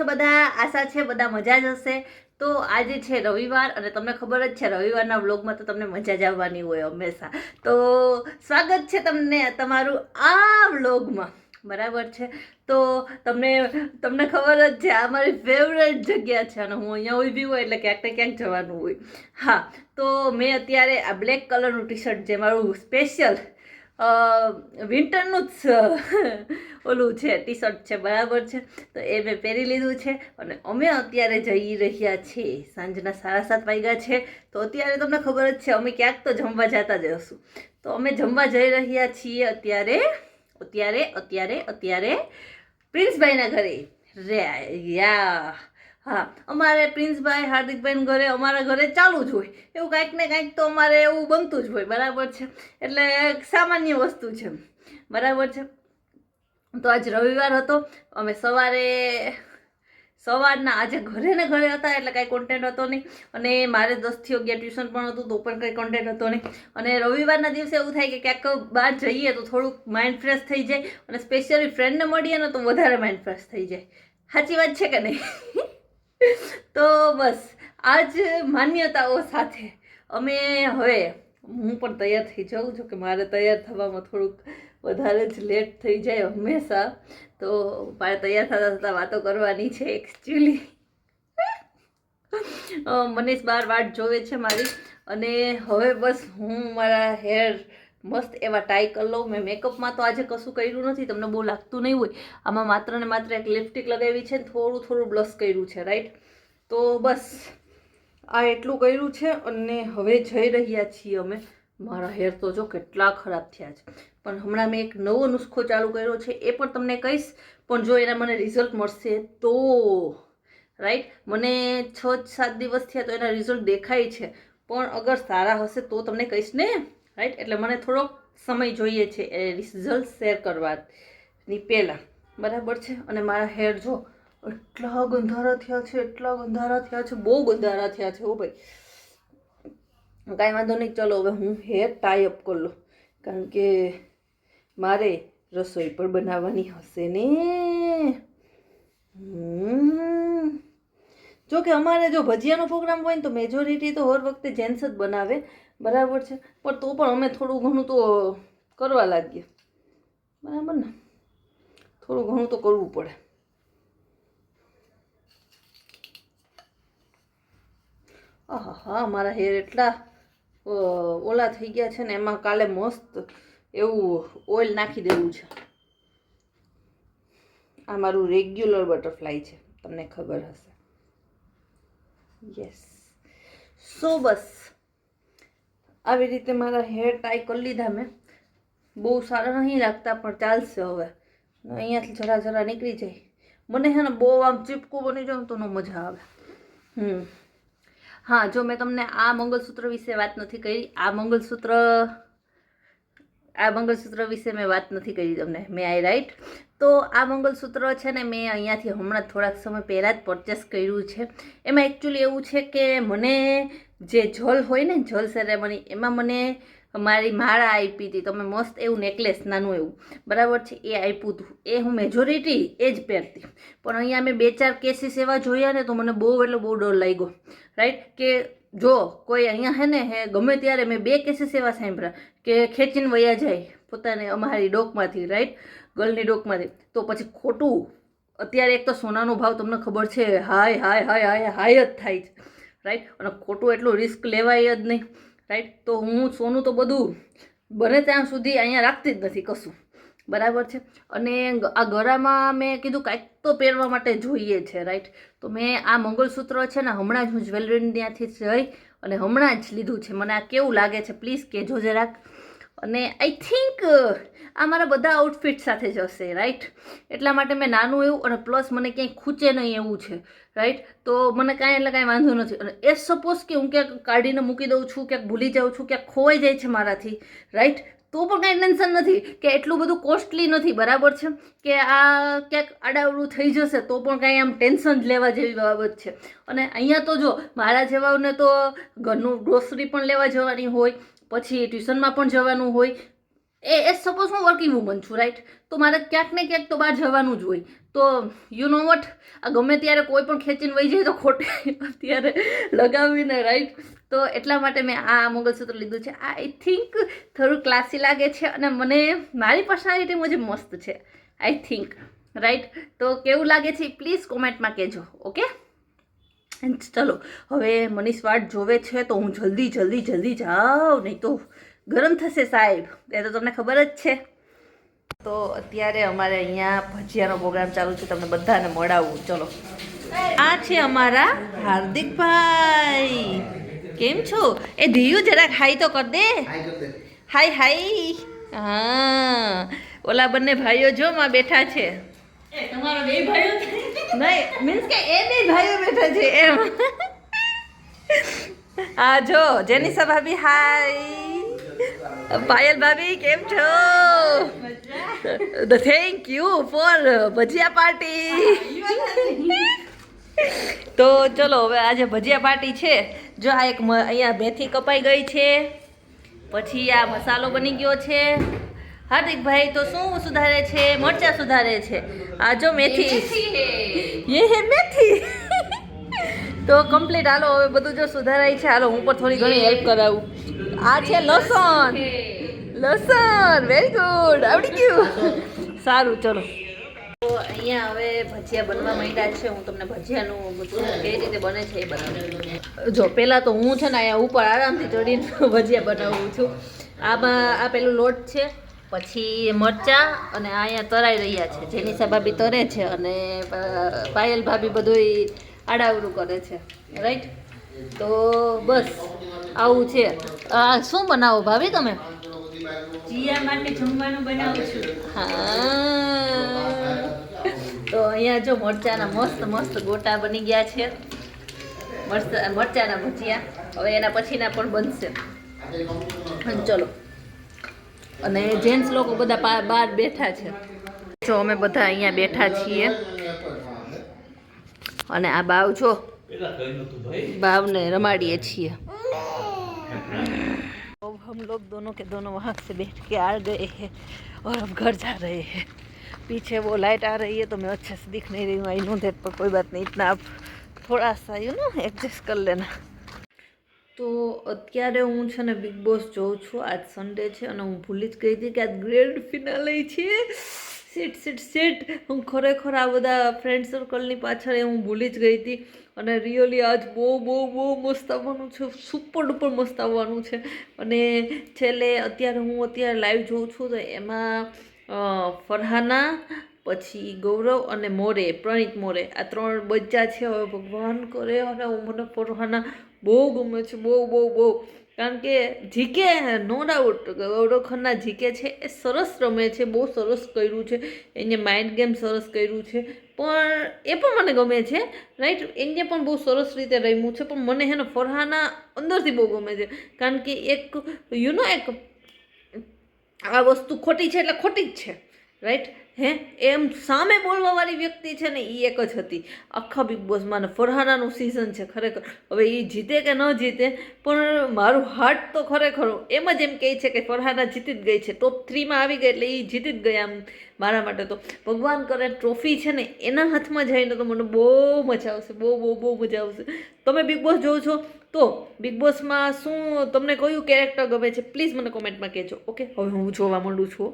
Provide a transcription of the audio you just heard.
છો બધા? આશા છે બધા મજા જ હશે. તો આજે છે રવિવાર અને તમને ખબર જ છે રવિવારના વ્લોગમાં તો તમને મજા જ આવવાની હોય હંમેશા. તો સ્વાગત છે તમને તમારું આ વ્લોગમાં, બરાબર છે. તો તમને ખબર જ છે આ મારી ફેવરેટ જગ્યા છે અને હું અહીંયા ઊભી હોય એટલે ક્યાંક ને ક્યાંક જવાનું હોય. હા, તો મેં અત્યારે આ બ્લેક કલરનું ટી શર્ટ, જે મારું સ્પેશિયલ વિન્ટરનું જ ઓલું છે ટી શર્ટ છે, બરાબર છે. તો એ મેં પહેરી લીધું છે અને અમે અત્યારે જઈ રહ્યા છીએ. સાંજના 7:30 વાગ્યા છે. તો અત્યારે તમને ખબર જ છે અમે ક્યાંક તો જમવા જતા જ હશું. તો અમે જમવા જઈ રહ્યા છીએ અત્યારે પ્રિન્સભાઈના ઘરે. હા, અમારે પ્રિન્સભાઈ હાર્દિકભાઈ ઘરે, અમારા ઘરે ચાલુ જ હોય એવું કાંઈક ને કાંઈક, તો અમારે એવું બનતું જ હોય, બરાબર છે. એટલે સામાન્ય વસ્તુ છે, બરાબર છે. તો આજ રવિવાર હતો. અમે સવારના આજે ઘરે ને ઘરે હતા એટલે કાંઈ કોન્ટેન્ટ હતો નહીં, અને મારે 10 થી 11 ટ્યુશન પણ હતું તો પણ કંઈ કોન્ટેન્ટ હતો નહીં. અને રવિવારના દિવસે એવું થાય કે ક્યાંક બહાર જઈએ તો થોડુંક માઇન્ડ ફ્રેશ થઈ જાય, અને સ્પેશિયલી ફ્રેન્ડને મળીએ ને તો વધારે માઇન્ડ ફ્રેશ થઈ જાય. સાચી વાત છે કે નહીં? તો બસ આજ માન્યતાઓ સાથે અમે હવે હું પણ તૈયાર થઈ જાઉં છું, કે મારે તૈયાર થવામાં થોડુંક વધારે જ લેટ થઈ જાય હંમેશા. તો મારે તૈયાર થતાં થતાં વાતો કરવાની છે એકચ્યુઅલી. મનીષ બાર વાટ જોવે છે મારી, અને હવે બસ હું મારા હેર મસ્ત એવા ટાઈ કરી લઉં. મેં મેકઅપમાં તો આજે કશું કર્યું નથી, તમને બહુ લાગતું નહીં હોય. આમાં માત્ર ને માત્ર એક લિપસ્ટિક લગાવી છે, થોડું બ્લશ કર્યું છે, રાઈટ. તો બસ આ એટલું કર્યું છે અને હવે જઈ રહ્યા છીએ અમે. મારા હેર તો જો કેટલા ખરાબ થયા છે, પણ હમણાં મેં એક નવો નુસ્ખો ચાલુ કર્યો છે, એ પણ તમને કહીશ. પણ જો એના મને રિઝલ્ટ મળશે તો, રાઈટ. મને 6-7 દિવસ થયા તો એના રિઝલ્ટ દેખાય છે, પણ અગર સારા હશે તો તમને કહીશ ને, રાઈટ. એટલે મને થોડોક સમય જોઈએ છે એ રિઝલ્ટ શેર કરવાની પહેલાં, બરાબર છે. અને મારા હેર જો એટલા ગંધારા થયા છે, બહુ ગંધારા થયા છે. ઓ ભાઈ, કાંઈ વાંધો નહીં, ચલો હવે હું હેર ટાઈ અપ કરી લઉં, કારણ કે મારે રસોઈ પણ બનાવવાની હશે ને. જો કે અમારે જો ભજીયાનો પ્રોગ્રામ હોય ને તો મેજોરિટી તો હર વખતે જેન્ટ્સ જ બનાવે, બરાબર છે. પણ તો પણ અમે થોડું ઘણું તો કરવા લાગીએ, બરાબર ને. થોડું ઘણું તો કરવું પડે. હા, મારા હેર એટલા ઓલા થઈ ગયા છે ને, એમાં કાલે મસ્ત એવું ઓઇલ નાખી દેવું છે. આ મારું રેગ્યુલર બટરફ્લાય છે, તમને ખબર હશે. યસ. સો બસ આવી રીતે મારા હેર ટાઈ કરી લીધા મેં. બહુ સારા નહીં લાગતા પણ ચાલશે. હવે અહીંયાથી જરા નીકળી જાય. મને છે ને બહુ આમ ચીપકું બની જાઉં તો ન મજા આવે. હા, જો મેં તમને આ મંગળસૂત્ર વિશે વાત નથી કરી. આ મંગળસૂત્ર વિશે મેં વાત નથી કરી તમને. મે આઈ રાઈટ? તો આ મંગળસૂત્ર છે ને મેં અહીંયાથી હમણાં થોડાક સમય પહેલાં જ પરચેસ કર્યું છે. એમાં એકચ્યુઅલી એવું છે કે મને જે જલ હોય ને, જલ સેરેમની, એમાં મને મારી માળા આપી હતી. તમે મસ્ત એવું નેકલેસ નાનું એવું, બરાબર છે, એ આપ્યું હતું. એ હું મેજોરિટી એ જ પહેરતી. પણ અહીંયા મેં 2-4 કેસીસ એવા જોયા ને તો મને બહુ ડર લાગ્યો, રાઈટ. કે જો કોઈ અહીંયા હે ને ગમે ત્યારે મેં 2 કેસીસ એવા સાંભળ્યા કે ખેંચીને વયા જાય પોતાને અમારી ડોકમાંથી, રાઈટ, ગર્લની ડોકમાંથી. તો પછી ખોટું. અત્યારે એક તો સોનાનો ભાવ તમને ખબર છે, હાઈ જ થાય છે, રાઈટ. અને ખોટું એટલું રિસ્ક લેવાય જ નહીં, રાઈટ. તો હું સોનું તો બધું બને ત્યાં સુધી અહીંયા રાખતી જ નથી કશું, બરાબર છે. અને આ ગળામાં મેં કીધું કાંઈક તો પહેરવા માટે જોઈએ છે, રાઈટ. તો મેં આ મંગળસૂત્ર છે ને હમણાં જ હું જ્વેલરી ત્યાંથી જઈ અને હમણાં જ લીધું છે. મને આ કેવું લાગે છે પ્લીઝ કહેજો જરાક. અને આઈ થિંક આ મારા બધા આઉટફિટ સાથે જશે, રાઈટ. એટલા માટે મેં નાનું એવું, અને પ્લસ મને ક્યાંય ખૂચે નહીં એવું છે, રાઈટ. તો મને કાંઈ વાંધો નથી. અને એ સપોઝ કે હું ક્યાંક કાઢીને મૂકી દઉં છું, ક્યાંક ભૂલી જાઉં છું, ક્યાંક ખોવાઈ જાય છે મારાથી, રાઈટ, તો પણ કાંઈ ટેન્શન નથી, કે એટલું બધું કોસ્ટલી નથી, બરાબર છે. કે આ ક્યાંક આડાવડું થઈ જશે તો પણ કાંઈ આમ ટેન્શન લેવા જેવી બાબત છે. અને અહીંયા તો જો મારા જેવાઓને તો ઘરનું ગ્રોસરી પણ લેવા જવાની હોય, પછી ટ્યુશનમાં પણ જવાનું હોય, સપોઝ હું વર્કિંગ વુમન છું, રાઈટ? તો મારે ક્યાંક ને ક્યાંક તો બહાર જવાનું જ હોય. તો યુ નો વોટ, આ ગમે ત્યારે કોઈ પણ ખેંચીને વહી જાય તો ખોટે અત્યારે લગાવીને, રાઈટ? તો એટલા માટે મેં આ મંગલસૂત્ર લીધું છે. આઈ થિંક થોડું ક્લાસી લાગે છે અને મને મારી પર્સનાલિટી મુજબ મસ્ત છે, આઈ થિંક, રાઈટ? તો કેવું લાગે છે પ્લીઝ કોમેન્ટમાં કહેજો. ઓકે, ચલો હવે મનીષ વાટ જોવે છે તો હું જલ્દી જાઉં, નહીં તો ગરમ થશે સાહેબ, એ તો તમને ખબર જ છે. તો અત્યારે અમારે અહીંયા ભજીયાનો પ્રોગ્રામ ચાલુ છે, તમને બધાને મળાવું. ચલો, આ છે અમારા હાર્દિકભાઈ. કેમ છો? એ ધીયું જરાક હાઈ તો કર દે. હાઈ. હા, ઓલા બંને ભાઈઓ જો માં બેઠા છે. તમારા બે ભાઈઓ નહીં, મીન્સ કે એ બે ભાઈઓ બેઠા છે એમ. હા જો જેનિસા ભાભી હાય, પાયલ ભાભી કેમ છો? Thank you for bhajiya party. તો ચલો હવે આજે ભજીયા પાર્ટી છે. જો આ એક અહીંયા મેથી કપાઈ ગઈ છે, પછી આ મસાલો બની ગયો છે. હાર્દિકભાઈ તો શું સુધારે છે? મરચાં સુધારે છે. આ જો મેથી, યે હે મેથી. તો કમ્પ્લીટ. હાલો હવે બધું જો સુધારાય છે, હાલો હું પણ થોડી ઘણી હેલ્પ કરાવું. આ છે લસણ. વેરી ગુડ, આવડી ગયું. સારું, ચલો. તો અહીંયા હવે ભજીયા બનવા માંડ્યા છે. હું તમને ભજીયાનું કઈ રીતે બને છે એ બનાવું. જો પહેલાં તો હું છે ને અહીંયા ઉપર આરામથી ચડીને ભજીયા બનાવું છું. આમાં આ પેલું લોટ છે, પછી મરચાં, અને અહીંયા તરાઈ રહ્યા છે. જેનિસા ભાભી તરે છે અને પાયલ ભાભી બધું આડાવડું કરે છે, રાઈટ? તો બસ આવું છે. શું બનાવો ભાભી તમે? જીયા માટે જમવાનું બનાવું છું. હા, તો અહીંયા જો મરચાના મસ્ત ગોટા બની ગયા છે. મરચાના ભજીયા. હવે એના પછીના પણ બનશે. ચલો, અને જેન્ટ્સ લોકો બધા બહાર બેઠા છે. જો અમે બધા અહીંયા બેઠા છીએ, અને આ બાવ જો बावने रमाड़िए छिए. अब हम लोग दोनों के दोनों वहाँ से बैठ के आ गए हैं और अब घर जा रहे हैं. पीछे वो लाइट आ रही है तो मैं अच्छे से दिख नहीं रही हूँ. आई नो दैट, पर कोई बात नहीं, इतना आप थोड़ा सा यू नो एडजस्ट कर लेना. તો અત્યારે હું છે ને બિગ બોસ જોઉં છું. આજ સન્ડે છે અને હું ભૂલી જ ગઈ હતી કે આજ ગ્રેન્ડ ફિનાલે છે. સીટ હું ખરેખર આ બધા ફ્રેન્ડ સર્કલની પાછળ હું ભૂલી જ ગઈ હતી. અને રિયલી આજ બહુ મસ્ત આવવાનું છે, સુપર ડુપર મસ્ત આવવાનું છે. અને છેલ્લે અત્યારે લાઈવ જોઉં છું તો એમાં ફરહાના, પછી ગૌરવ અને પ્રણીત મોરે, આ 3 બચ્ચા છે. હવે ભગવાન કરે, અને મને ફરહાના બહુ ગમે છે, બહુ. કારણ કે જીકે નો ડાઉટ ગૌરવ ખન્ના જીકે છે એ સરસ રમે છે, બહુ સરસ કર્યું છે. એને માઇન્ડ ગેમ સરસ કર્યું છે, પણ એ પણ મને ગમે છે, રાઈટ? એને પણ બહુ સરસ રીતે રમ્યું છે. પણ મને હે ને ફરહાના અંદરથી બહુ ગમે છે. કારણ કે એક એક આ વસ્તુ ખોટી છે એટલે ખોટી જ છે, રાઈટ? એમ સામે બોલવાવાળી વ્યક્તિ છે ને એ એક જ હતી આખા બિગ બોસમાં. ને ફરહાનાનું સિઝન છે ખરેખર. હવે એ જીતે કે ન જીતે, પણ મારું હાર્ટ તો ખરેખર એમ જ એમ કહે છે કે ફરહાના જીતી જ ગઈ છે. ટોપ 3માં આવી ગઈ એટલે એ જીતી જ ગયા. આમ મારા માટે તો ભગવાન કરે ટ્રોફી છે ને એના હાથમાં જઈને તો મને બહુ મજા આવશે, બહુ મજા આવશે. તમે બિગ બોસ જોવો છો તો બિગ બોસમાં શું તમને કયું કેરેક્ટર ગમે છે પ્લીઝ મને કોમેન્ટમાં કહેજો. ઓકે, હવે હું જોવા માંડું છું.